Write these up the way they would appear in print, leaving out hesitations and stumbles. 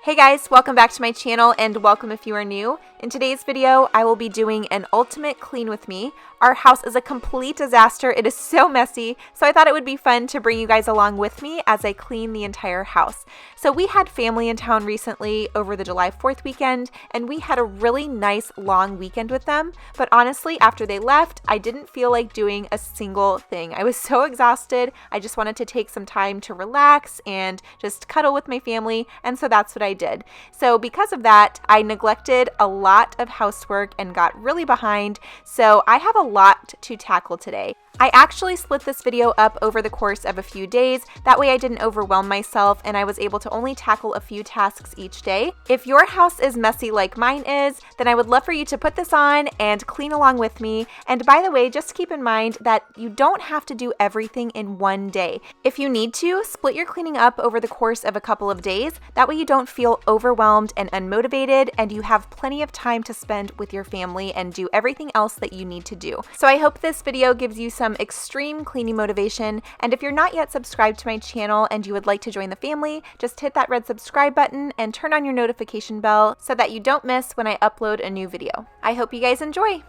Hey guys, welcome back to my channel and welcome if you are new. In today's video, I will be doing an ultimate clean with me. Our house is a complete disaster. It is so messy, so I thought it would be fun to bring you guys along with me as I clean the entire house. So we had family in town recently over the July 4th weekend, and we had a really nice long weekend with them. But honestly, after they left, I didn't feel like doing a single thing. I was so exhausted. I just wanted to take some time to relax and just cuddle with my family, and so that's what I did. So because of that, I neglected a lot of housework and got really behind. So I have a lot to tackle today. I actually split this video up over the course of a few days. That way I didn't overwhelm myself and I was able to only tackle a few tasks each day. If your house is messy like mine is, then I would love for you to put this on and clean along with me. And by the way, just keep in mind that you don't have to do everything in one day. If you need to, split your cleaning up over the course of a couple of days. That way you don't feel overwhelmed and unmotivated and you have plenty of time to spend with your family and do everything else that you need to do. So I hope this video gives you some extreme cleaning motivation, and if you're not yet subscribed to my channel and you would like to join the family, just hit that red subscribe button and turn on your notification bell so that you don't miss when I upload a new video. I hope you guys enjoy!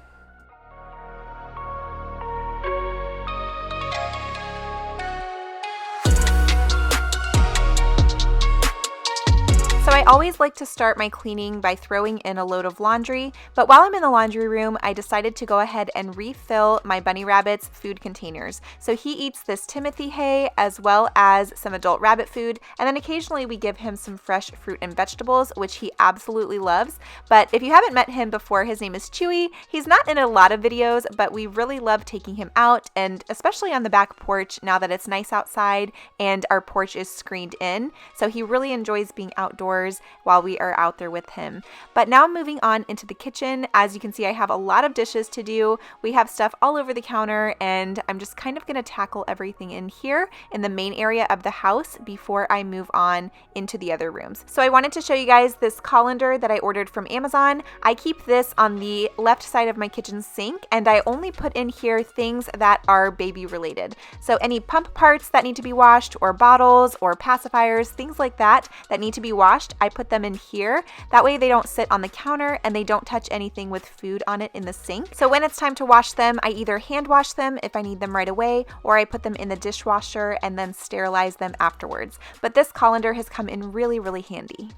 So I always like to start my cleaning by throwing in a load of laundry, but while I'm in the laundry room, I decided to go ahead and refill my bunny rabbit's food containers. So he eats this Timothy hay as well as some adult rabbit food, and then occasionally we give him some fresh fruit and vegetables, which he absolutely loves. But if you haven't met him before, his name is Chewy. He's not in a lot of videos, but we really love taking him out, and especially on the back porch now that it's nice outside and our porch is screened in. So he really enjoys being outdoors while we are out there with him. But now I'm moving on into the kitchen. As you can see, I have a lot of dishes to do. We have stuff all over the counter, and I'm just kind of going to tackle everything in here in the main area of the house before I move on into the other rooms. So I wanted to show you guys this colander that I ordered from Amazon. I keep this on the left side of my kitchen sink, and I only put in here things that are baby related. So any pump parts that need to be washed, or bottles or pacifiers, things like that need to be washed, I put them in here. That way they don't sit on the counter and they don't touch anything with food on it in the sink. So when it's time to wash them, I either hand wash them if I need them right away, or I put them in the dishwasher and then sterilize them afterwards. But this colander has come in really, really handy.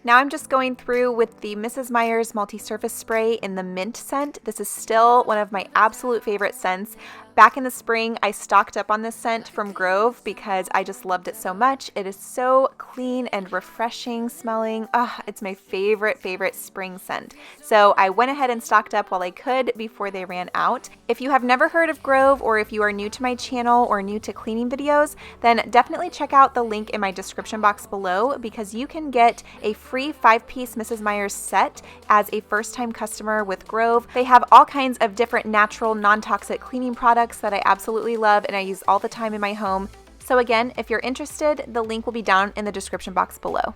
Now I'm just going through with the Mrs. Meyer's multi-surface spray in the mint scent. This is still one of my absolute favorite scents. Back in the spring, I stocked up on this scent from Grove because I just loved it so much. It is so clean and refreshing smelling. It's my favorite spring scent. So I went ahead and stocked up while I could before they ran out. If you have never heard of Grove, or if you are new to my channel or new to cleaning videos, then definitely check out the link in my description box below, because you can get a free 5-piece Mrs. Meyer's set as a first-time customer with Grove. They have all kinds of different natural, non-toxic cleaning products that I absolutely love and I use all the time in my home. So again, if you're interested, the link will be down in the description box below.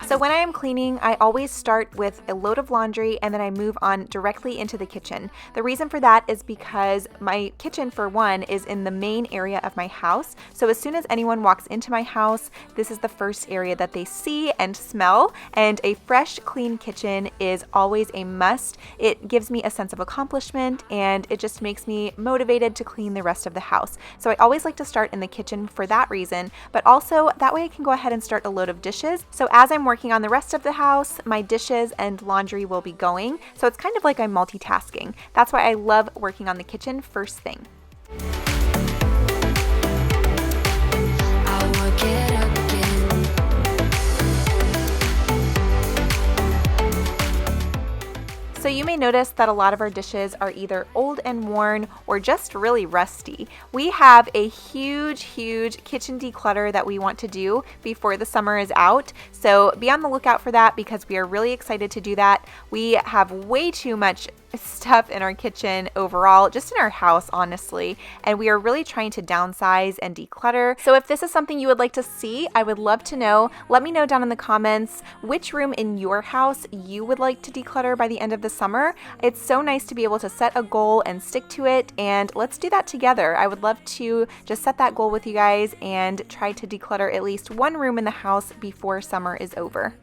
So when I am cleaning, I always start with a load of laundry and then I move on directly into the kitchen. The reason for that is because my kitchen, for one, is in the main area of my house. So as soon as anyone walks into my house, this is the first area that they see and smell, and a fresh, clean kitchen is always a must. It gives me a sense of accomplishment and it just makes me motivated to clean the rest of the house. So I always like to start in the kitchen for that reason, but also that way I can go ahead and start a load of dishes. So as I'm working on the rest of the house, my dishes and laundry will be going. So it's kind of like I'm multitasking. That's why I love working on the kitchen first thing. So you may notice that a lot of our dishes are either old and worn or just really rusty. We have a huge kitchen declutter that we want to do before the summer is out. So be on the lookout for that because we are really excited to do that. We have way too much stuff in our kitchen overall, just in our house, honestly, and we are really trying to downsize and declutter. So if this is something you would like to see, I would love to know. Let me know down in the comments which room in your house you would like to declutter by the end of the summer. It's so nice to be able to set a goal and stick to it, and let's do that together. I would love to just set that goal with you guys and try to declutter at least one room in the house before summer is over.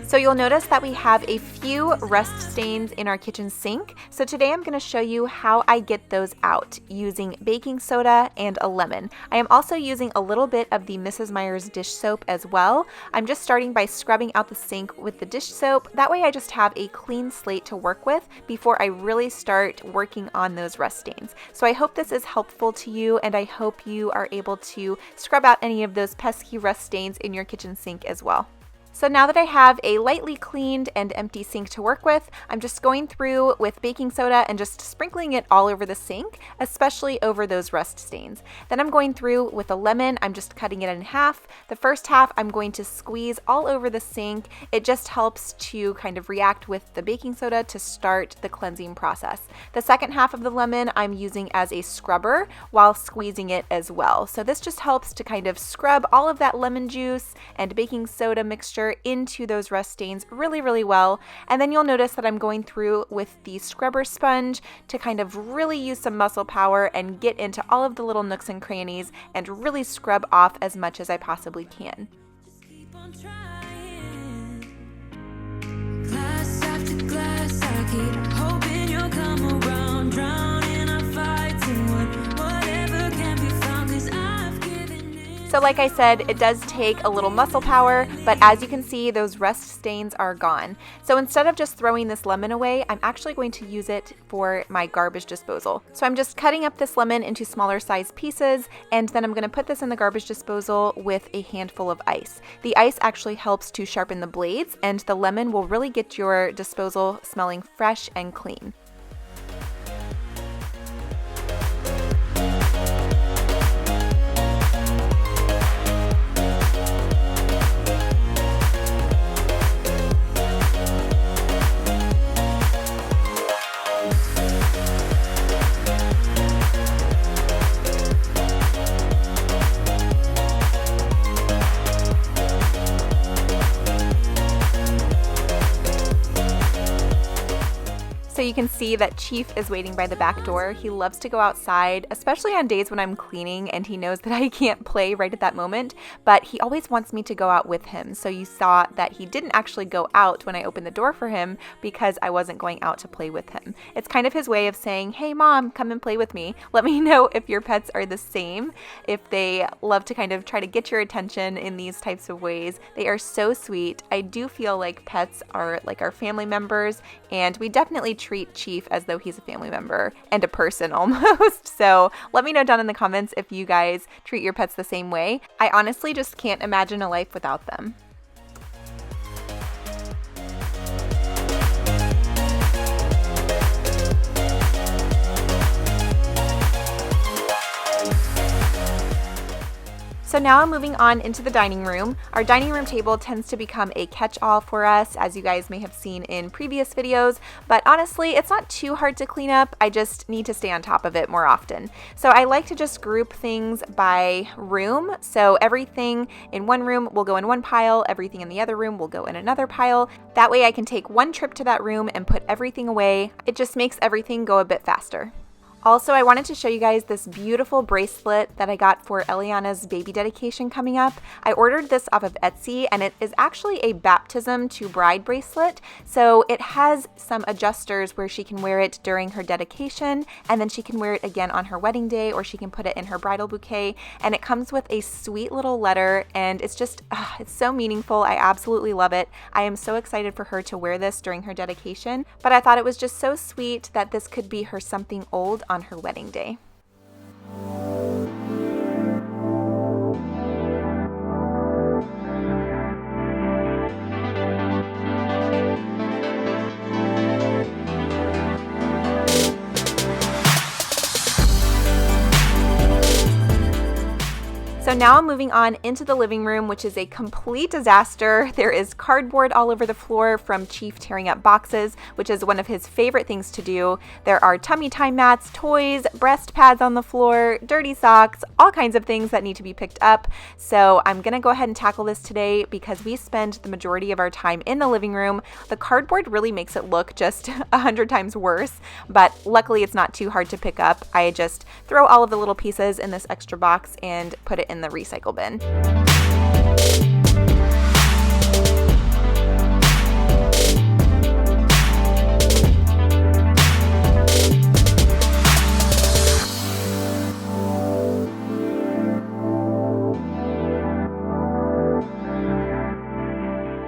So you'll notice that we have a few rust stains in our kitchen sink. So today I'm going to show you how I get those out using baking soda and a lemon. I am also using a little bit of the Mrs. Meyer's dish soap as well. I'm just starting by scrubbing out the sink with the dish soap. That way I just have a clean slate to work with before I really start working on those rust stains. So I hope this is helpful to you, and I hope you are able to scrub out any of those pesky rust stains in your kitchen sink as well. So now that I have a lightly cleaned and empty sink to work with, I'm just going through with baking soda and just sprinkling it all over the sink, especially over those rust stains. Then I'm going through with a lemon. I'm just cutting it in half. The first half I'm going to squeeze all over the sink. It just helps to kind of react with the baking soda to start the cleansing process. The second half of the lemon I'm using as a scrubber while squeezing it as well. So this just helps to kind of scrub all of that lemon juice and baking soda mixture into those rust stains really well. And then you'll notice that I'm going through with the scrubber sponge to kind of really use some muscle power and get into all of the little nooks and crannies and really scrub off as much as I possibly can. Glass after glass, I keep hoping you'll come around, drown in our fights and whatever can be found, 'cause I've given in. So like I said, it does take a little muscle power, but as you can see, those rust stains are gone. So instead of just throwing this lemon away, I'm actually going to use it for my garbage disposal. So I'm just cutting up this lemon into smaller size pieces, and then I'm going to put this in the garbage disposal with a handful of ice. The ice actually helps to sharpen the blades, and the lemon will really get your disposal smelling fresh and clean. So you can see that Chief is waiting by the back door. He loves to go outside, especially on days when I'm cleaning and he knows that I can't play right at that moment, but he always wants me to go out with him. So you saw that he didn't actually go out when I opened the door for him because I wasn't going out to play with him. It's kind of his way of saying, hey mom, come and play with me. Let me know if your pets are the same, if they love to kind of try to get your attention in these types of ways. They are so sweet. I do feel like pets are like our family members, and we definitely treat Chief as though he's a family member and a person almost. So let me know down in the comments if you guys treat your pets the same way. I honestly just can't imagine a life without them. So now I'm moving on into the dining room. Our dining room table tends to become a catch-all for us, as you guys may have seen in previous videos, but honestly, it's not too hard to clean up. I just need to stay on top of it more often. So I like to just group things by room. So everything in one room will go in one pile, everything in the other room will go in another pile. That way I can take one trip to that room and put everything away. It just makes everything go a bit faster. Also, I wanted to show you guys this beautiful bracelet that I got for Eliana's baby dedication coming up. I ordered this off of Etsy, and it is actually a baptism to bride bracelet. So it has some adjusters where she can wear it during her dedication, and then she can wear it again on her wedding day, or she can put it in her bridal bouquet. And it comes with a sweet little letter, and it's just, it's so meaningful. I absolutely love it. I am so excited for her to wear this during her dedication, but I thought it was just so sweet that this could be her something old on her wedding day. So now I'm moving on into the living room, which is a complete disaster. There is cardboard all over the floor from Chief tearing up boxes, which is one of his favorite things to do. There are tummy time mats, toys, breast pads on the floor, dirty socks, all kinds of things that need to be picked up. So I'm gonna go ahead and tackle this today because we spend the majority of our time in the living room. The cardboard really makes it look just 100 times worse, but luckily it's not too hard to pick up. I just throw all of the little pieces in this extra box and put it in the recycle bin.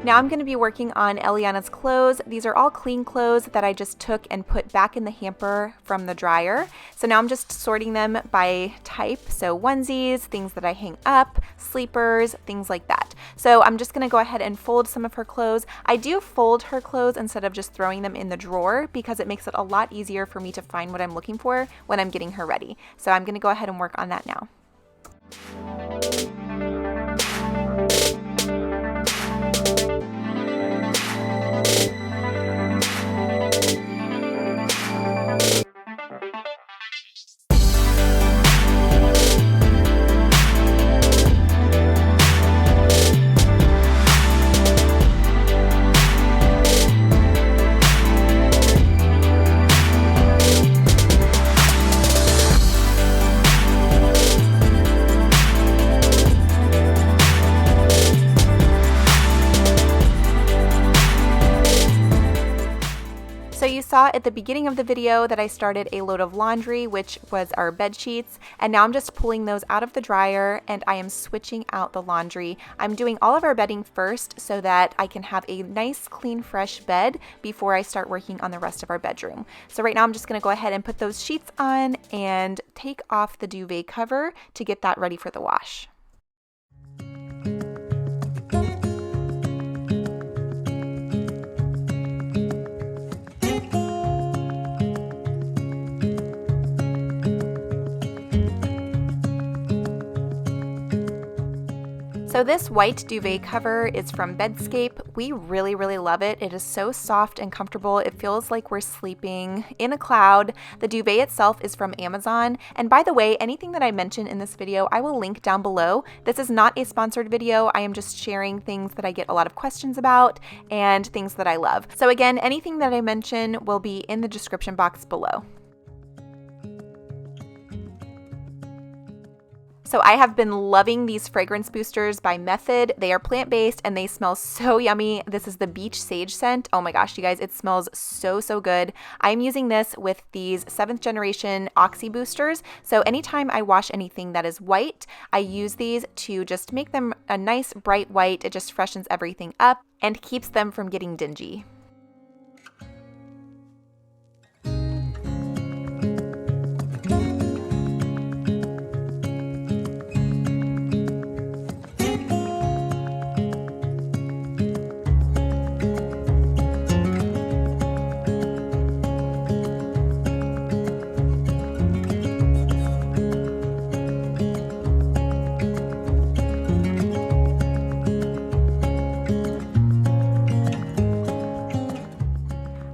Now I'm going to be working on Eliana's clothes. These are all clean clothes that I just took and put back in the hamper from the dryer. So now I'm just sorting them by type. So onesies, things that I hang up, sleepers, things like that. So I'm just going to go ahead and fold some of her clothes. I do fold her clothes instead of just throwing them in the drawer because it makes it a lot easier for me to find what I'm looking for when I'm getting her ready. So I'm going to go ahead and work on that now. So you saw at the beginning of the video that I started a load of laundry, which was our bed sheets, and now I'm just pulling those out of the dryer and I am switching out the laundry. I'm doing all of our bedding first so that I can have a nice, clean, fresh bed before I start working on the rest of our bedroom. So right now I'm just going to go ahead and put those sheets on and take off the duvet cover to get that ready for the wash. So this white duvet cover is from Bedscape. We really love it. It is so soft and comfortable. It feels like we're sleeping in a cloud. The duvet itself is from Amazon. And by the way, anything that I mention in this video, I will link down below. This is not a sponsored video. I am just sharing things that I get a lot of questions about and things that I love. So again, anything that I mention will be in the description box below. So I have been loving these fragrance boosters by Method. They are plant-based and they smell so yummy. This is the beach sage scent. Oh my gosh, you guys, it smells so good. I'm using this with these 7th generation Oxy boosters. So anytime I wash anything that is white, I use these to just make them a nice bright white. It just freshens everything up and keeps them from getting dingy.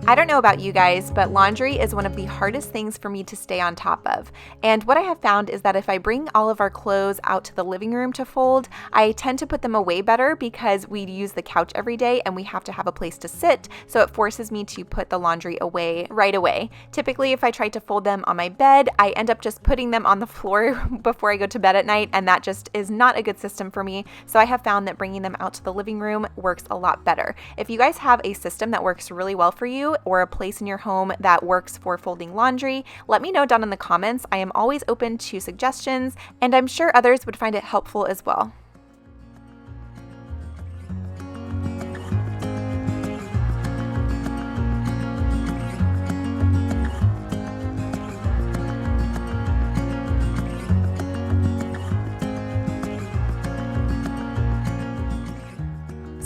I don't know about you guys, but laundry is one of the hardest things for me to stay on top of. And what I have found is that if I bring all of our clothes out to the living room to fold, I tend to put them away better because we use the couch every day and we have to have a place to sit. So it forces me to put the laundry away right away. Typically, if I try to fold them on my bed, I end up just putting them on the floor before I go to bed at night, and that just is not a good system for me. So I have found that bringing them out to the living room works a lot better. If you guys have a system that works really well for you, or a place in your home that works for folding laundry, let me know down in the comments. I am always open to suggestions, and I'm sure others would find it helpful as well.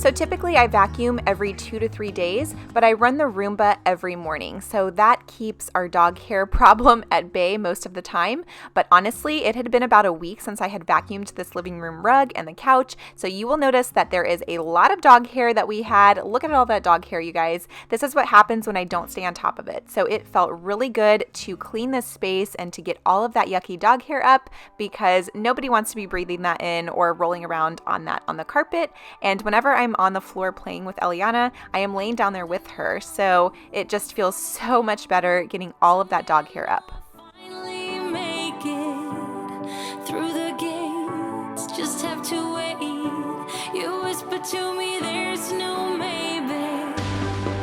So typically I vacuum every 2 to 3 days, but I run the Roomba every morning. So that keeps our dog hair problem at bay most of the time. But honestly, it had been about a week since I had vacuumed this living room rug and the couch. So you will notice that there is a lot of dog hair that we had. Look at all that dog hair, you guys. This is what happens when I don't stay on top of it. So it felt really good to clean this space and to get all of that yucky dog hair up, because nobody wants to be breathing that in or rolling around on that on the carpet. And whenever I'm on the floor playing with Eliana, I am laying down there with her. So it just feels so much better getting all of that dog hair up. Finally make it through the gates. Just have to wait. You whisper to me, there's no maybe.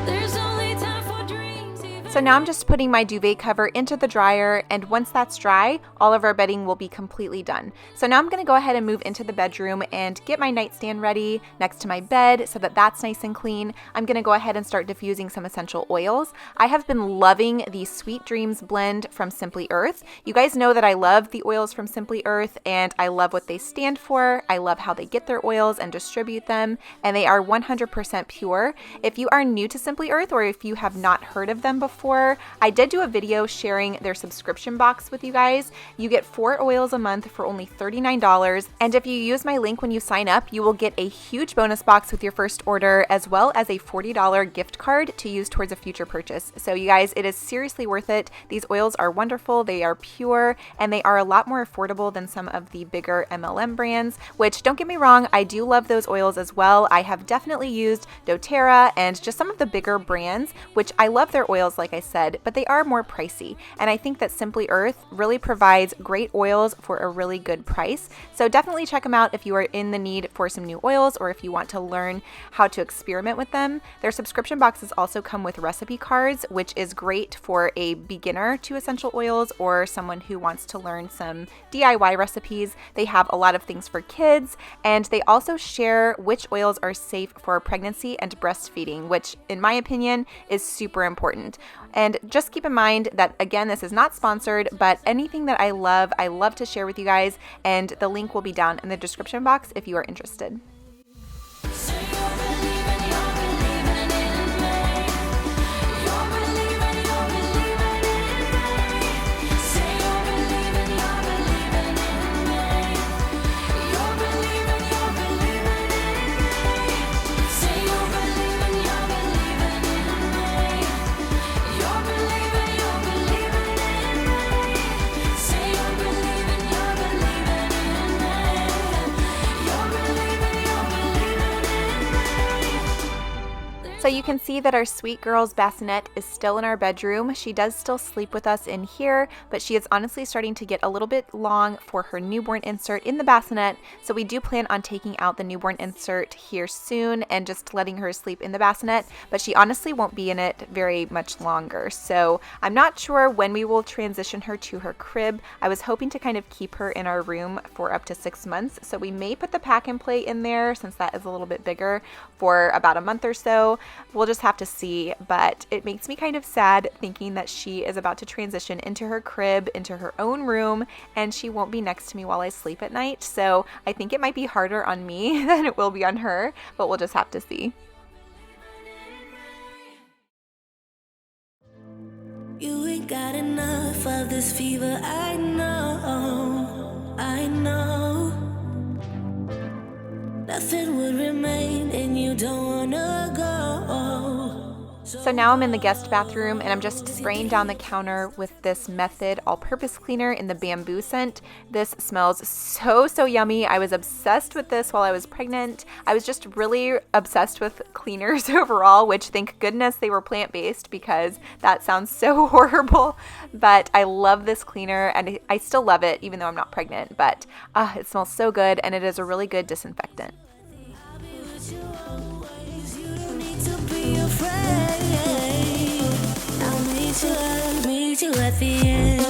There's only time for dreams. So now I'm just putting my duvet cover into the dryer, and once that's dry, all of our bedding will be completely done. So now I'm going to go ahead and move into the bedroom and get my nightstand ready next to my bed so that that's nice and clean. I'm going to go ahead and start diffusing some essential oils. I have been loving the Sweet Dreams blend from Simply Earth. You guys know that I love the oils from Simply Earth, and I love what they stand for. I love how they get their oils and distribute them, and they are 100% pure. If you are new to Simply Earth, or if you have not heard of them before, I did do a video sharing their subscription box with you guys. You get 4 oils a month for only $39, and if you use my link when you sign up, you will get a huge bonus box with your first order, as well as a $40 gift card to use towards a future purchase. So you guys, it is seriously worth it. These oils are wonderful, they are pure, and they are a lot more affordable than some of the bigger MLM brands, which, don't get me wrong, I do love those oils as well. I have definitely used doTERRA and just some of the bigger brands, which I love their oils, like I said, but they are more pricey. And I think that Simply Earth really provides great oils for a really good price. So definitely check them out if you are in the need for some new oils, or if you want to learn how to experiment with them. Their subscription boxes also come with recipe cards, which is great for a beginner to essential oils or someone who wants to learn some DIY recipes. They have a lot of things for kids, and they also share which oils are safe for pregnancy and breastfeeding, which in my opinion is super important. And just keep in mind that, again, this is not sponsored, but anything that I love to share with you guys, and the link will be down in the description box if you are interested. Say you're believing in me. You're believing in me. Say you're believing in me. You're believing in me. Say you're believing in me. You're believing in me. Say you're believing in me. So you can see that our sweet girl's bassinet is still in our bedroom. She does still sleep with us in here, but she is honestly starting to get a little bit long for her newborn insert in the bassinet. So we do plan on taking out the newborn insert here soon and just letting her sleep in the bassinet, but she honestly won't be in it very much longer. So I'm not sure when we will transition her to her crib. I was hoping to kind of keep her in our room for up to 6 months. So we may put the pack and play in there, since that is a little bit bigger, for about a month or so. We'll just have to see, but it makes me kind of sad thinking that she is about to transition into her crib, into her own room, and she won't be next to me while I sleep at night. So I think it might be harder on me than it will be on her, but we'll just have to see. You ain't got enough of this fever, I know, I know. Nothing would remain and you don't wanna go. So now I'm in the guest bathroom, and I'm just spraying down the counter with this Method all-purpose cleaner in the bamboo scent. This smells so yummy. I was obsessed with this while I was pregnant. I was just really obsessed with cleaners overall, which thank goodness they were plant-based, because that sounds so horrible. But I love this cleaner, and I still love it even though I'm not pregnant. But it smells so good, and it is a really good disinfectant. I'll be with you always. You don't need to be afraid. I'll meet you at the end.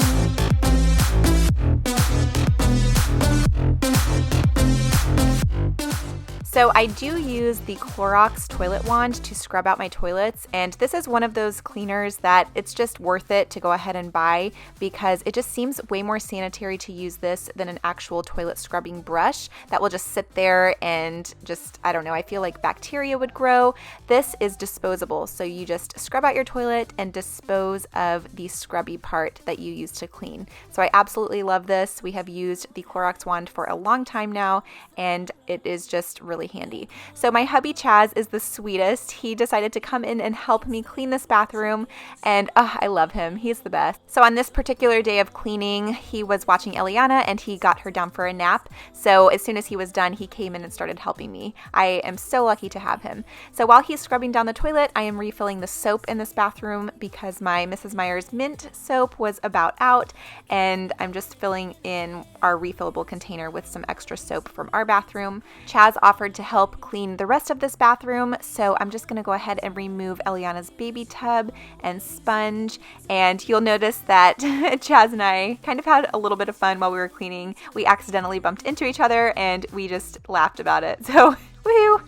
So So I do use the Clorox toilet wand to scrub out my toilets, and this is one of those cleaners that it's just worth it to go ahead and buy because it just seems way more sanitary to use this than an actual toilet scrubbing brush that will just sit there and just, I don't know, I feel like bacteria would grow. This is disposable, so you just scrub out your toilet and dispose of the scrubby part that you use to clean. So I absolutely love this. We have used the Clorox wand for a long time now, and it is just really handy. So my hubby Chaz is the sweetest. He decided to come in and help me clean this bathroom, and I love him. He's the best. So on this particular day of cleaning, he was watching Eliana and he got her down for a nap. So as soon as he was done, he came in and started helping me. I am so lucky to have him. So while he's scrubbing down the toilet, I am refilling the soap in this bathroom because my Mrs. Meyer's mint soap was about out, and I'm just filling in our refillable container with some extra soap from our bathroom. Chaz offered to help clean the rest of this bathroom, so I'm just going to go ahead and remove Eliana's baby tub and sponge, and you'll notice that Chaz and I kind of had a little bit of fun while we were cleaning. We accidentally bumped into each other and we just laughed about it. So, woo!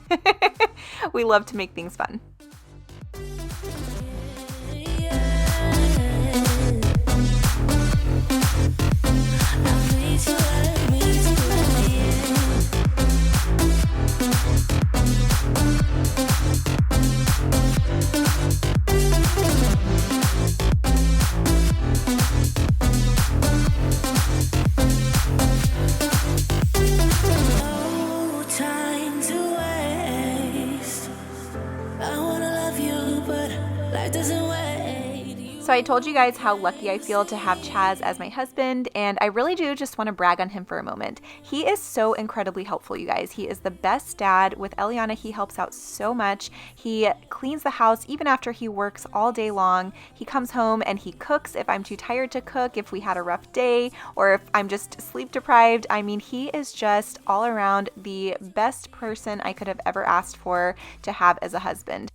We love to make things fun. So I told you guys how lucky I feel to have Chaz as my husband, and I really do just want to brag on him for a moment. He is so incredibly helpful, you guys. He is the best dad. With Eliana, he helps out so much. He cleans the house even after he works all day long. He comes home and he cooks if I'm too tired to cook, if we had a rough day, or if I'm just sleep deprived. I mean, he is just all around the best person I could have ever asked for to have as a husband.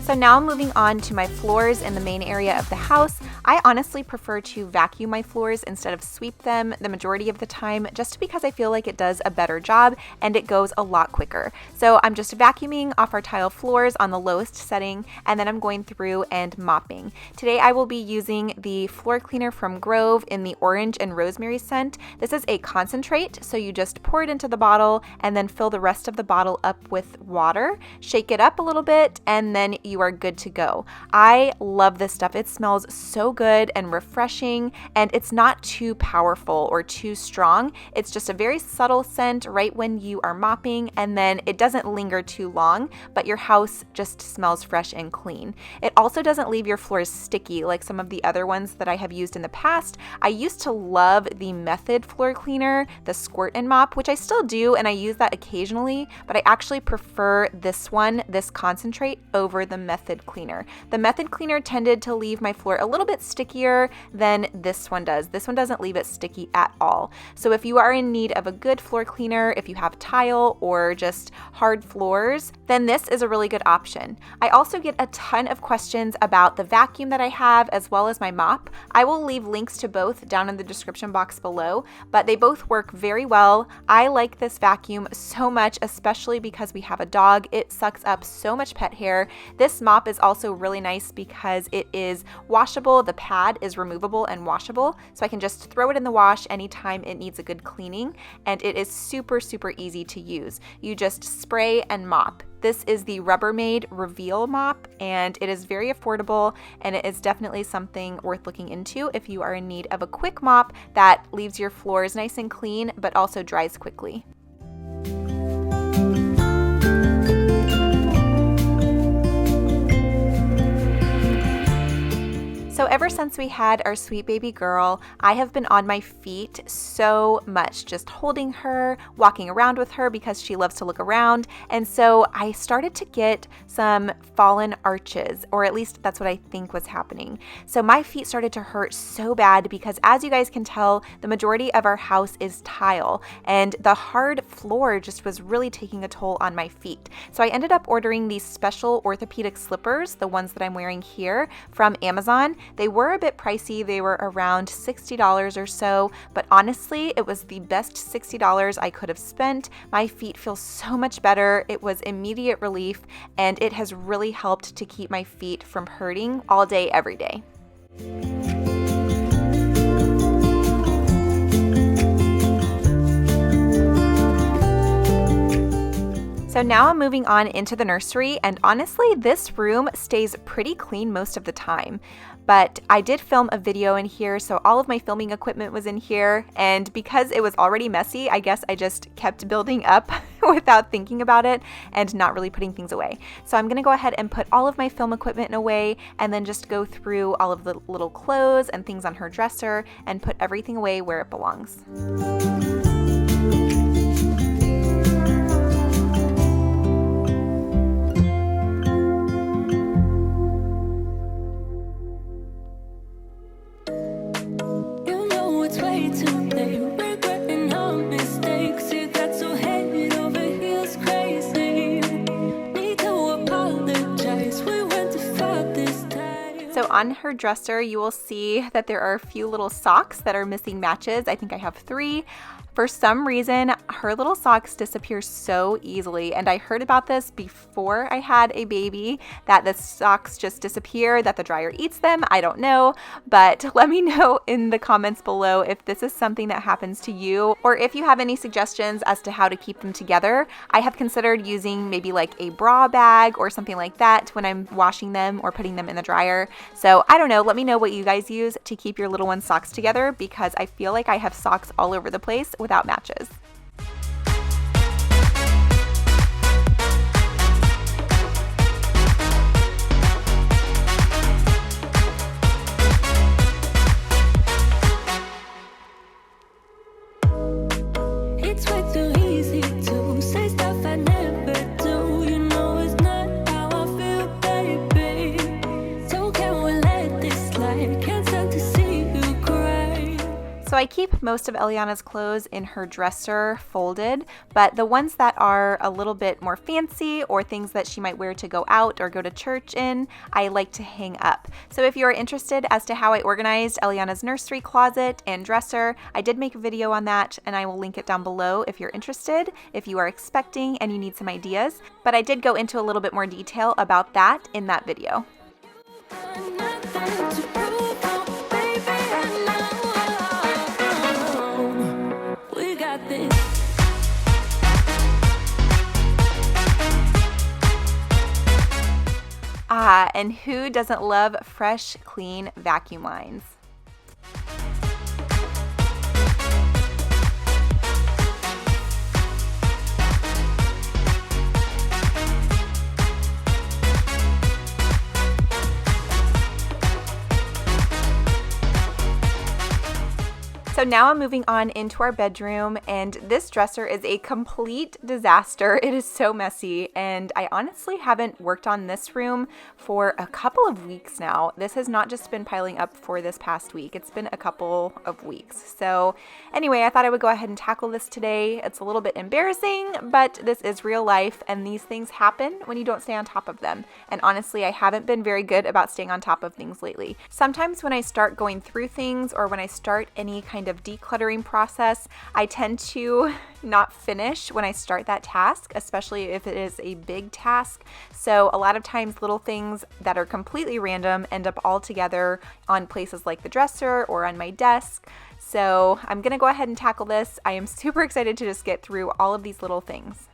So now moving on to my floors in the main area of the house. I honestly prefer to vacuum my floors instead of sweep them the majority of the time, just because I feel like it does a better job and it goes a lot quicker. So I'm just vacuuming off our tile floors on the lowest setting, and then I'm going through and mopping. Today I will be using the floor cleaner from Grove in the orange and rosemary scent. This is a concentrate, so you just pour it into the bottle and then fill the rest of the bottle up with water, shake it up a little bit, and then you are good to go. I love this stuff. It smells so good and refreshing, and it's not too powerful or too strong. It's just a very subtle scent right when you are mopping, and then it doesn't linger too long, but your house just smells fresh and clean. It also doesn't leave your floors sticky like some of the other ones that I have used in the past. I used to love the Method floor cleaner, the Squirt and Mop, which I still do, and I use that occasionally, but I actually prefer this one, this concentrate, over the Method cleaner. The Method cleaner tended to leave my floor a little bit stickier than this one does. This one doesn't leave it sticky at all. So if you are in need of a good floor cleaner, if you have tile or just hard floors, then this is a really good option. I also get a ton of questions about the vacuum that I have as well as my mop. I will leave links to both down in the description box below, but they both work very well. I like this vacuum so much, especially because we have a dog. It sucks up so much pet hair. This mop is also really nice because it is washable. The pad is removable and washable, so I can just throw it in the wash anytime it needs a good cleaning, and it is super, super easy to use. You just spray and mop. This is the Rubbermaid Reveal Mop, and it is very affordable, and it is definitely something worth looking into if you are in need of a quick mop that leaves your floors nice and clean, but also dries quickly. So So ever since we had our sweet baby girl, I have been on my feet so much, just holding her, walking around with her because she loves to look around. And so I started to get some fallen arches, or at least that's what I think was happening. So my feet started to hurt so bad because, as you guys can tell, the majority of our house is tile, and the hard floor just was really taking a toll on my feet. So I ended up ordering these special orthopedic slippers, the ones that I'm wearing here, from Amazon. They were a bit pricey. They were around $60 or so, but honestly, it was the best $60 I could have spent. My feet feel so much better. It was immediate relief, and it has really helped to keep my feet from hurting all day, every day. So now I'm moving on into the nursery, and honestly, this room stays pretty clean most of the time. But I did film a video in here, so all of my filming equipment was in here, and because it was already messy, I guess I just kept building up without thinking about it and not really putting things away. So I'm gonna go ahead and put all of my film equipment away, and then just go through all of the little clothes and things on her dresser and put everything away where it belongs. So on her dresser, you will see that there are a few little socks that are missing matches. I think I have 3. For some reason, her little socks disappear so easily, and I heard about this before I had a baby, that the socks just disappear, that the dryer eats them. I don't know, but let me know in the comments below if this is something that happens to you, or if you have any suggestions as to how to keep them together. I have considered using maybe like a bra bag or something like that when I'm washing them or putting them in the dryer. So I don't know, let me know what you guys use to keep your little one's socks together, because I feel like I have socks all over the place without matches. It's way too easy to say stuff I never do. You know it's not how I feel, baby. So can we let this slide? Can't stand to see you cry. So I keep most of Eliana's clothes in her dresser folded, but the ones that are a little bit more fancy or things that she might wear to go out or go to church in, I like to hang up. So if you are interested as to how I organized Eliana's nursery closet and dresser, I did make a video on that, and I will link it down below if you're interested, if you are expecting and you need some ideas. But I did go into a little bit more detail about that in that video. Nothing to prove, oh, baby, I know. We got this. And who doesn't love fresh, clean vacuum lines? So now I'm moving on into our bedroom, and this dresser is a complete disaster. It is so messy, and I honestly haven't worked on this room for a couple of weeks now. This has not just been piling up for this past week. It's been a couple of weeks. So anyway, I thought I would go ahead and tackle this today. It's a little bit embarrassing, but this is real life, and these things happen when you don't stay on top of them. And honestly, I haven't been very good about staying on top of things lately. Sometimes when I start going through things, or when I start any kind of decluttering process, I tend to not finish when I start that task, especially if it is a big task. So a lot of times little things that are completely random end up all together on places like the dresser or on my desk. So I'm gonna go ahead and tackle this. I am super excited to just get through all of these little things.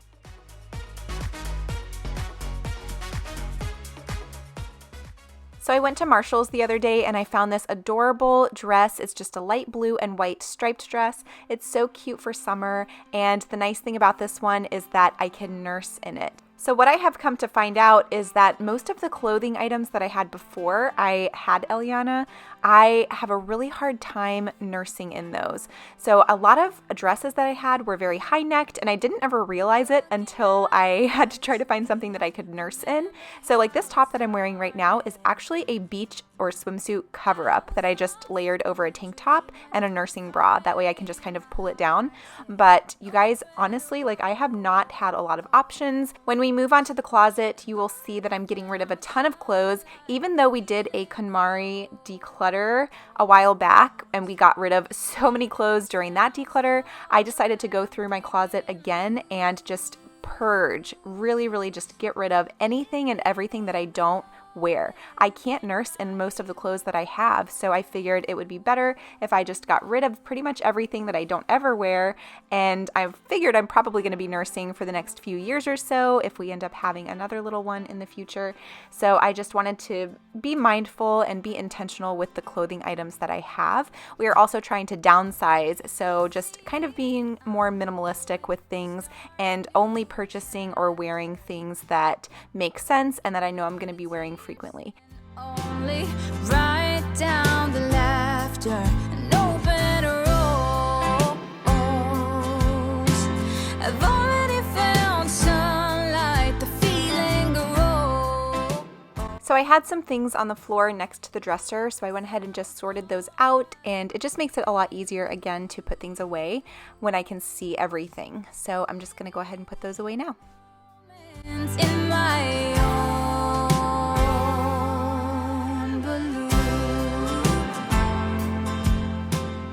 So I went to Marshall's the other day and I found this adorable dress. It's just a light blue and white striped dress. It's so cute for summer, and the nice thing about this one is that I can nurse in it. So what I have come to find out is that most of the clothing items that I had before I had Eliana, I have a really hard time nursing in those. So a lot of dresses that I had were very high-necked, and I didn't ever realize it until I had to try to find something that I could nurse in. So like this top that I'm wearing right now is actually a beach or swimsuit cover-up that I just layered over a tank top and a nursing bra. That way I can just kind of pull it down. But you guys, honestly, like I have not had a lot of options. When we move on to the closet, you will see that I'm getting rid of a ton of clothes, even though we did a KonMari declutter a while back and we got rid of so many clothes during that declutter. I decided to go through my closet again and just purge, really just get rid of anything and everything that I don't wear. I can't nurse in most of the clothes that I have, so I figured it would be better if I just got rid of pretty much everything that I don't ever wear, and I figured I'm probably going to be nursing for the next few years or so if we end up having another little one in the future. So I just wanted to be mindful and be intentional with the clothing items that I have. We are also trying to downsize, so just kind of being more minimalistic with things and only purchasing or wearing things that make sense and that I know I'm going to be wearing frequently. Only write down the laughter and open rose. I've already found sunlight, the feeling grows. So I had some things on the floor next to the dresser, so I went ahead and just sorted those out, and it just makes it a lot easier again to put things away when I can see everything. So I'm just going to go ahead and put those away now. In my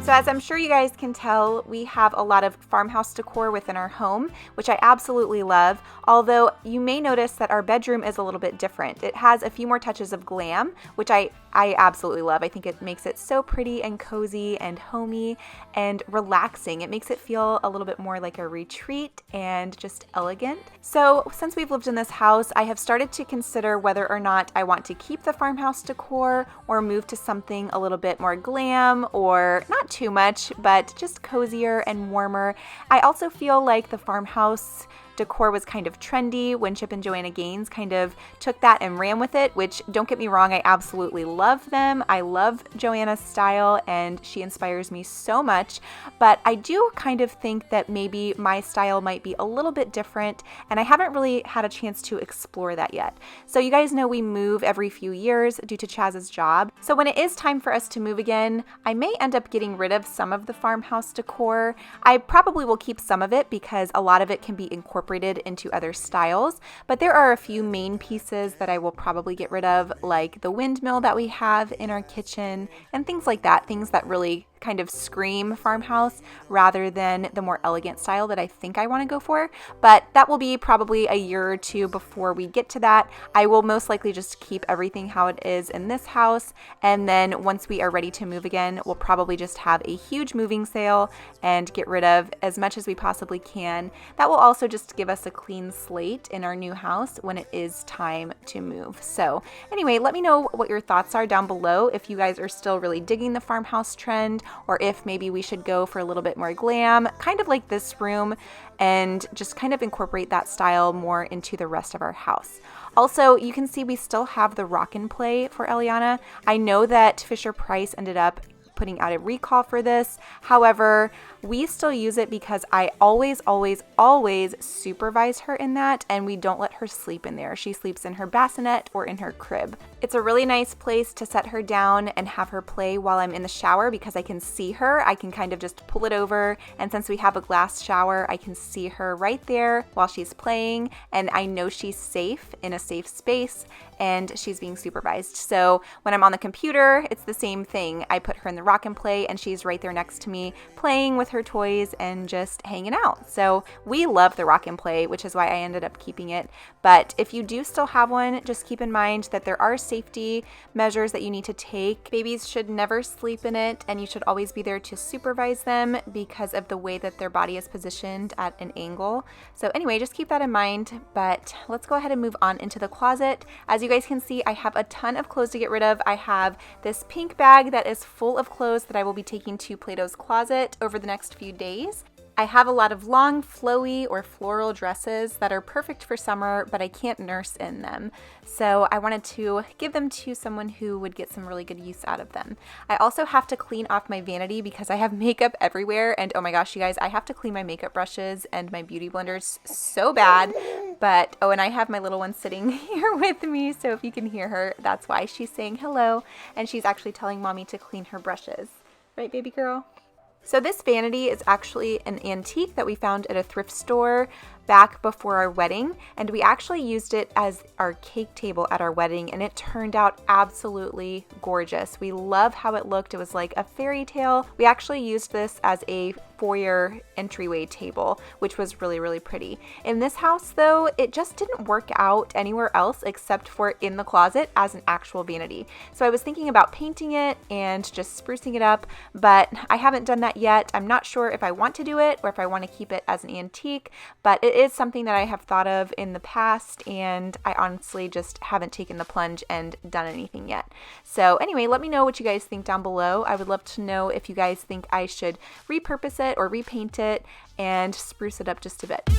So as I'm sure you guys can tell, we have a lot of farmhouse decor within our home, which I absolutely love, although you may notice that our bedroom is a little bit different. It has a few more touches of glam, which I absolutely love. I think it makes it so pretty and cozy and homey and relaxing. It makes it feel a little bit more like a retreat and just elegant. So since we've lived in this house, I have started to consider whether or not I want to keep the farmhouse decor or move to something a little bit more glam, or not too much, but just cozier and warmer. I also feel like the farmhouse decor was kind of trendy when Chip and Joanna Gaines kind of took that and ran with it, which, don't get me wrong, I absolutely love them. I love Joanna's style and she inspires me so much, but I do kind of think that maybe my style might be a little bit different, and I haven't really had a chance to explore that yet. So you guys know we move every few years due to Chaz's job. So when it is time for us to move again, I may end up getting rid of some of the farmhouse decor. I probably will keep some of it because a lot of it can be incorporated into other styles, but there are a few main pieces that I will probably get rid of, like the windmill that we have in our kitchen and things like that, things that really kind of scream farmhouse rather than the more elegant style that I think I want to go for. But that will be probably a year or two before we get to that. I will most likely just keep everything how it is in this house, and then once we are ready to move again, we'll probably just have a huge moving sale and get rid of as much as we possibly can. That will also just give us a clean slate in our new house when it is time to move. So anyway, let me know what your thoughts are down below, if you guys are still really digging the farmhouse trend, or if maybe we should go for a little bit more glam, kind of like this room, and just kind of incorporate that style more into the rest of our house. Also, you can see we still have the rock and play for Eliana. I know that Fisher-Price ended up putting out a recall for this. However, we still use it because I always supervise her in that, and we don't let her sleep in there. She sleeps in her bassinet or in her crib. It's a really nice place to set her down and have her play while I'm in the shower because I can see her. I can kind of just pull it over, and since we have a glass shower, I can see her right there while she's playing, and I know she's safe in a safe space and she's being supervised. So when I'm on the computer, it's the same thing. I put her in the rock and play and she's right there next to me playing with her toys and just hanging out. So we love the rock and play, which is why I ended up keeping it. But if you do still have one, just keep in mind that there are safety measures that you need to take. Babies should never sleep in it, and you should always be there to supervise them because of the way that their body is positioned at an angle. So anyway, just keep that in mind. But let's go ahead and move on into the closet. As you guys can see, I have a ton of clothes to get rid of. I have this pink bag that is full of clothes that I will be taking to Plato's Closet over the next few days. I have a lot of long, flowy, or floral dresses that are perfect for summer, but I can't nurse in them. So I wanted to give them to someone who would get some really good use out of them. I also have to clean off my vanity because I have makeup everywhere, and oh my gosh, you guys, I have to clean my makeup brushes and my beauty blenders so bad. But, oh, and I have my little one sitting here with me, so if you can hear her, that's why she's saying hello, and she's actually telling mommy to clean her brushes. Right, baby girl? So this vanity is actually an antique that we found at a thrift store back before our wedding, and we actually used it as our cake table at our wedding, and it turned out absolutely gorgeous. We love how it looked. It was like a fairy tale. We actually used this as a foyer entryway table, which was really, really pretty. In this house though, it just didn't work out anywhere else except for in the closet as an actual vanity. So I was thinking about painting it and just sprucing it up, but I haven't done that yet. I'm not sure if I want to do it or if I want to keep it as an antique, but it is something that I have thought of in the past, and I honestly just haven't taken the plunge and done anything yet. So anyway, let me know what you guys think down below. I would love to know if you guys think I should repurpose it or repaint it and spruce it up just a bit.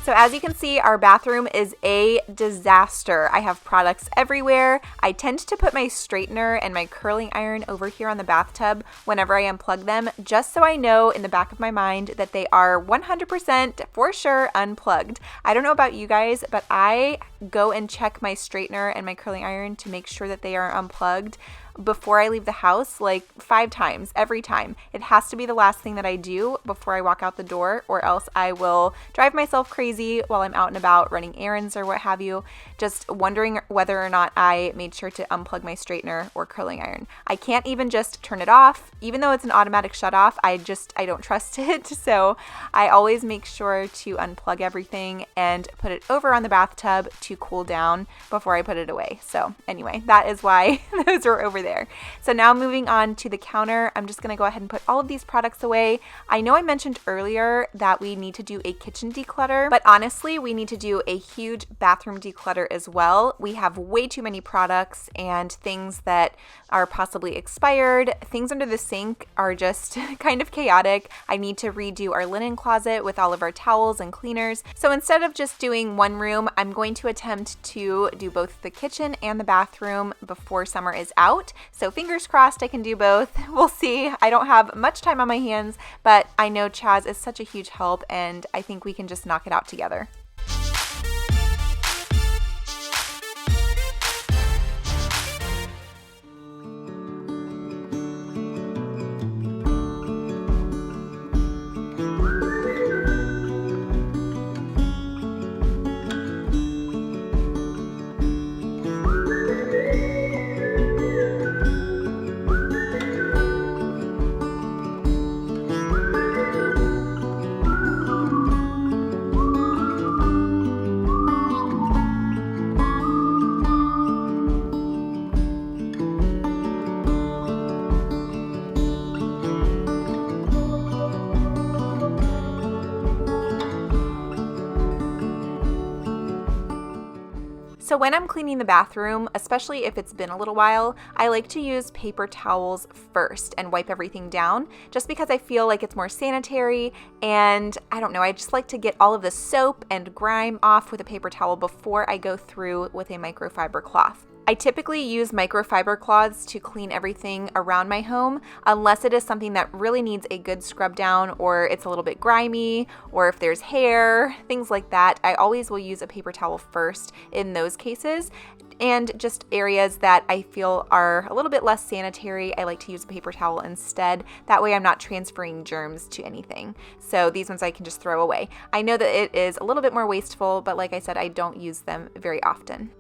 So as you can see, our bathroom is a disaster. I have products everywhere. I tend to put my straightener and my curling iron over here on the bathtub whenever I unplug them, just so I know in the back of my mind that they are 100% for sure unplugged. I don't know about you guys, but I go and check my straightener and my curling iron to make sure that they are unplugged before I leave the house, like 5 times, every time. It has to be the last thing that I do before I walk out the door, or else I will drive myself crazy while I'm out and about running errands or what have you, just wondering whether or not I made sure to unplug my straightener or curling iron. I can't even just turn it off, even though it's an automatic shut off. I don't trust it, so I always make sure to unplug everything and put it over on the bathtub to cool down before I put it away. So anyway, that is why those are over there. So now moving on to the counter, I'm just going to go ahead and put all of these products away. I know I mentioned earlier that we need to do a kitchen declutter, but honestly, we need to do a huge bathroom declutter as well. We have way too many products and things that are possibly expired. Things under the sink are just kind of chaotic. I need to redo our linen closet with all of our towels and cleaners. So instead of just doing one room, I'm going to attempt to do both the kitchen and the bathroom before summer is out. So fingers crossed I can do both. We'll see. I don't have much time on my hands, but I know Chaz is such a huge help, and I think we can just knock it out together. So when I'm cleaning the bathroom, especially if it's been a little while, I like to use paper towels first and wipe everything down, just because I feel like it's more sanitary, and I don't know, I just like to get all of the soap and grime off with a paper towel before I go through with a microfiber cloth. I typically use microfiber cloths to clean everything around my home, unless it is something that really needs a good scrub down, or it's a little bit grimy, or if there's hair, things like that. I always will use a paper towel first in those cases. And just areas that I feel are a little bit less sanitary, I like to use a paper towel instead. That way I'm not transferring germs to anything. So these ones I can just throw away. I know that it is a little bit more wasteful, but like I said, I don't use them very often.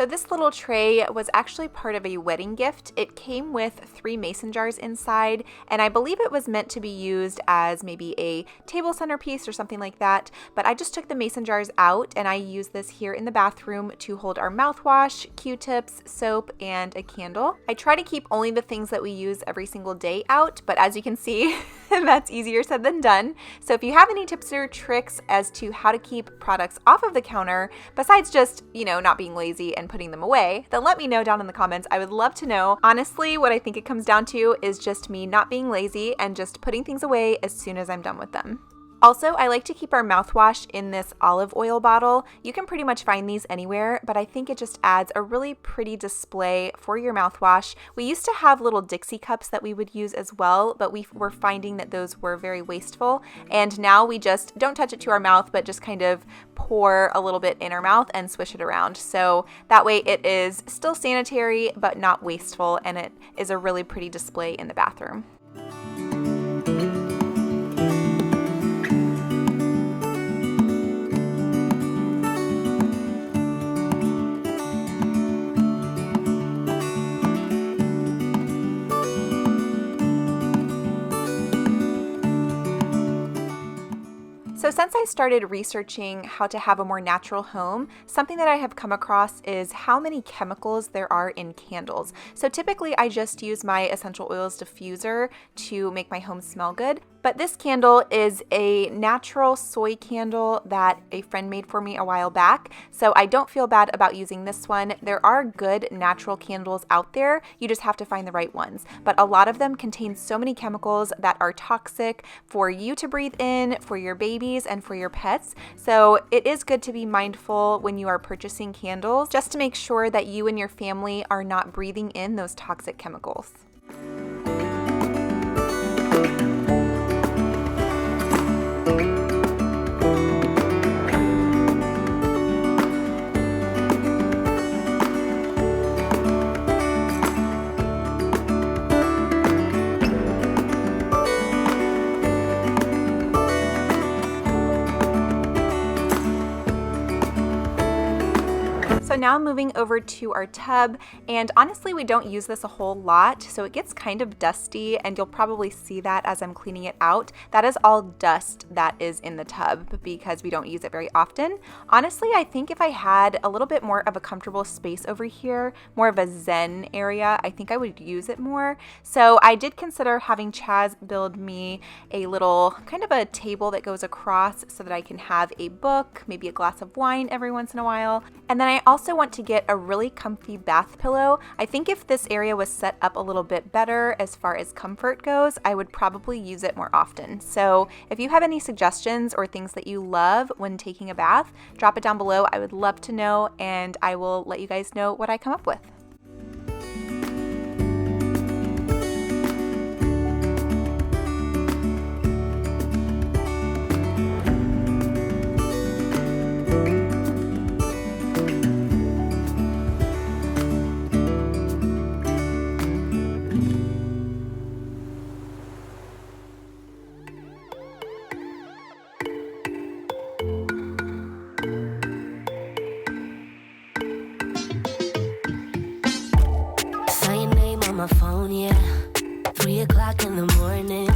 So this little tray was actually part of a wedding gift. It came with 3 mason jars inside, and I believe it was meant to be used as maybe a table centerpiece or something like that, but I just took the mason jars out and I used this here in the bathroom to hold our mouthwash, Q-tips, soap, and a candle. I try to keep only the things that we use every single day out, but as you can see, that's easier said than done. So if you have any tips or tricks as to how to keep products off of the counter, besides just, not being lazy and putting them away, then let me know down in the comments. I would love to know. Honestly, what I think it comes down to is just me not being lazy and just putting things away as soon as I'm done with them. Also, I like to keep our mouthwash in this olive oil bottle. You can pretty much find these anywhere, but I think it just adds a really pretty display for your mouthwash. We used to have little Dixie cups that we would use as well, but we were finding that those were very wasteful. And now we just don't touch it to our mouth, but just kind of pour a little bit in our mouth and swish it around. So that way it is still sanitary, but not wasteful, and it is a really pretty display in the bathroom. So since I started researching how to have a more natural home, something that I have come across is how many chemicals there are in candles. So typically I just use my essential oils diffuser to make my home smell good. But this candle is a natural soy candle that a friend made for me a while back, so I don't feel bad about using this one. There are good natural candles out there, you just have to find the right ones. But a lot of them contain so many chemicals that are toxic for you to breathe in, for your babies, and for your pets. So it is good to be mindful when you are purchasing candles, just to make sure that you and your family are not breathing in those toxic chemicals. So now moving over to our tub, and honestly we don't use this a whole lot, so it gets kind of dusty, and you'll probably see that as I'm cleaning it out. That is all dust that is in the tub because we don't use it very often. Honestly, I think if I had a little bit more of a comfortable space over here, more of a zen area, I think I would use it more. So I did consider having Chaz build me a little kind of a table that goes across so that I can have a book, maybe a glass of wine every once in a while. And then I also want to get a really comfy bath pillow. I think if this area was set up a little bit better as far as comfort goes, I would probably use it more often. So if you have any suggestions or things that you love when taking a bath, drop it down below. I would love to know, and I will let you guys know what I come up with. My phone, yeah. 3 o'clock in the morning.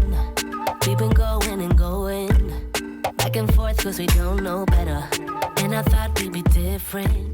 We've been going and going back and forth cause we don't know better. And I thought we'd be different.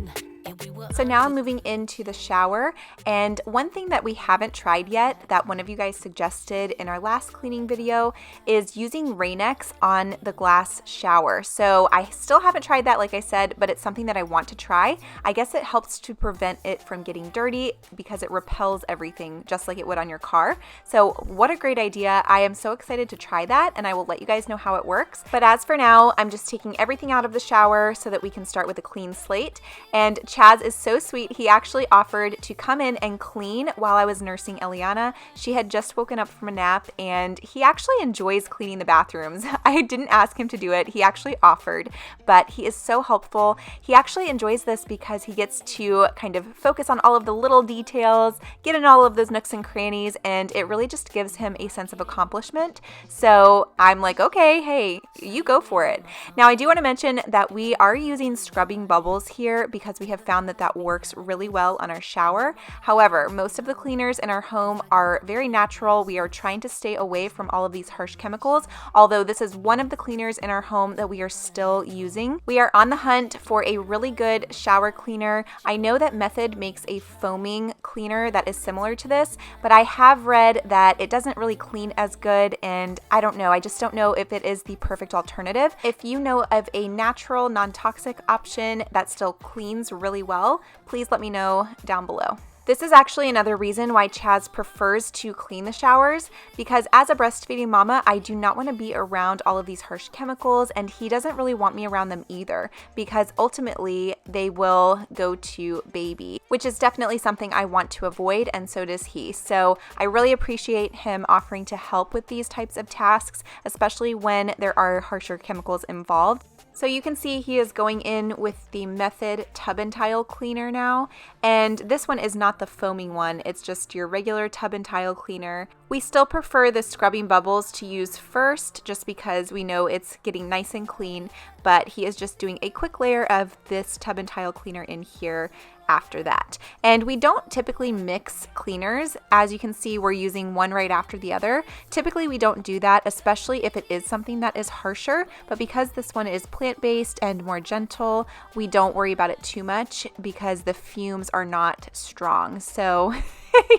So now I'm moving into the shower, and one thing that we haven't tried yet that one of you guys suggested in our last cleaning video is using Rain-X on the glass shower. So I still haven't tried that, like I said, but it's something that I want to try. I guess it helps to prevent it from getting dirty because it repels everything just like it would on your car. So what a great idea. I am so excited to try that, and I will let you guys know how it works. But as for now, I'm just taking everything out of the shower so that we can start with a clean slate. And Chaz is so sweet. He actually offered to come in and clean while I was nursing Eliana. She had just woken up from a nap, and he actually enjoys cleaning the bathrooms. I didn't ask him to do it. He actually offered, but he is so helpful. He actually enjoys this because he gets to kind of focus on all of the little details, get in all of those nooks and crannies, and it really just gives him a sense of accomplishment. So I'm like, okay, hey, you go for it. Now I do want to mention that we are using scrubbing bubbles here because we have found that that that works really well on our shower. However, most of the cleaners in our home are very natural. We are trying to stay away from all of these harsh chemicals, although this is one of the cleaners in our home that we are still using. We are on the hunt for a really good shower cleaner. I know that Method makes a foaming cleaner that is similar to this, but I have read that it doesn't really clean as good, and I don't know. I just don't know if it is the perfect alternative. If you know of a natural, non-toxic option that still cleans really well, please let me know down below. This is actually another reason why Chaz prefers to clean the showers, because as a breastfeeding mama, I do not want to be around all of these harsh chemicals, and he doesn't really want me around them either, because ultimately they will go to baby, which is definitely something I want to avoid, and so does he. So I really appreciate him offering to help with these types of tasks, especially when there are harsher chemicals involved. So you can see he is going in with the Method Tub and Tile Cleaner now, and this one is not the foaming one, it's just your regular tub and tile cleaner. We still prefer the scrubbing bubbles to use first, just because we know it's getting nice and clean, but he is just doing a quick layer of this tub and tile cleaner in here after that. And we don't typically mix cleaners. As you can see, we're using one right after the other. Typically we don't do that, especially if it is something that is harsher, but because this one is plant-based and more gentle, we don't worry about it too much because the fumes are not strong. So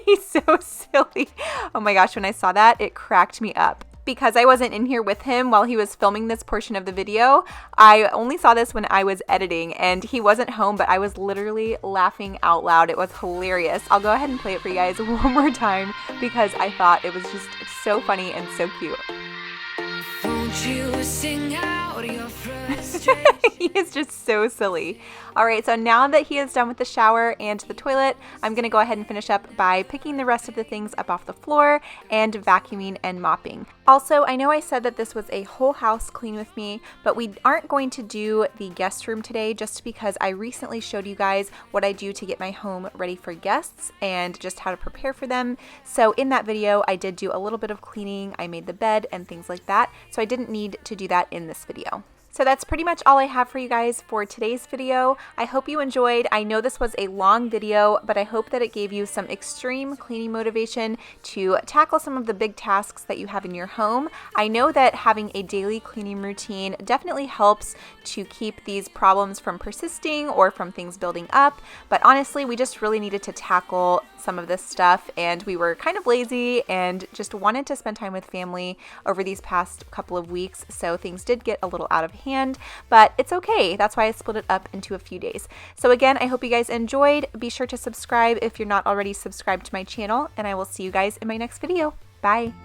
he's so silly. Oh my gosh, when I saw that, it cracked me up. Because I wasn't in here with him while he was filming this portion of the video, I only saw this when I was editing, and he wasn't home, but I was literally laughing out loud. It was hilarious. I'll go ahead and play it for you guys one more time because I thought it was just so funny and so cute. Won't you sing out your frustration? He is just so silly. All right, so now that he is done with the shower and the toilet, I'm gonna go ahead and finish up by picking the rest of the things up off the floor and vacuuming and mopping. Also, I know I said that this was a whole house clean with me, but we aren't going to do the guest room today just because I recently showed you guys what I do to get my home ready for guests and just how to prepare for them. So in that video, I did do a little bit of cleaning. I made the bed and things like that, so I didn't need to do that in this video. So that's pretty much all I have for you guys for today's video. I hope you enjoyed. I know this was a long video, but I hope that it gave you some extreme cleaning motivation to tackle some of the big tasks that you have in your home. I know that having a daily cleaning routine definitely helps to keep these problems from persisting or from things building up, but honestly, we just really needed to tackle some of this stuff, and we were kind of lazy and just wanted to spend time with family over these past couple of weeks, so things did get a little out of hand, but it's okay. That's why I split it up into a few days. So again, I hope you guys enjoyed. Be sure to subscribe if you're not already subscribed to my channel, and I will see you guys in my next video. Bye!